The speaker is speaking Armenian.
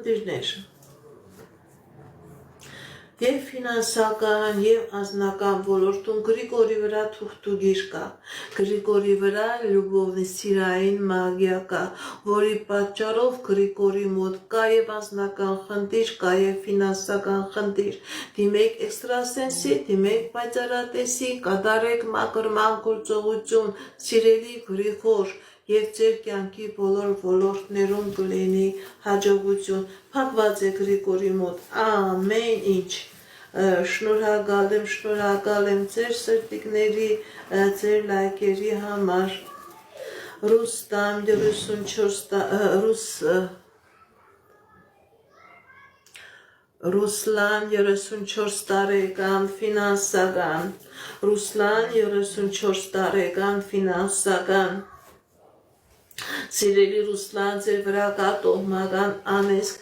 Դիրներ Եվ ֆինանսական և անձնական ոլորտում Գրիգորի վրա թուղթուգիր կա, Գրիգորի վրա լյուբովնի սիրային մագիա կա, որի պատճառով Գրիգորի մոտ կա և անձնական խնդիր, կա և ֆինանսական խնդիր, դիմեք էքստրասենսի, դիմեք պայծառատեսի, կատարեք մաքրման գործողություն, սիրելի Գրիգոր, և ձեր կյանքի բոլոր ոլորտներում կլինի հաջողություն, փակված է Գրիգորի մոտ ամեն ինչ, շնորհակալ եմ ձեր սրտիկների, ձեր լայքերի համար, Ռուստամ 34 Ռուսլան 34 տարեկան ֆինանսական, Ռուսլան 34 տարեկան ֆինանսական, Սիրելի Ռուսլան, ձեր վրա կա տոհմական անեծք,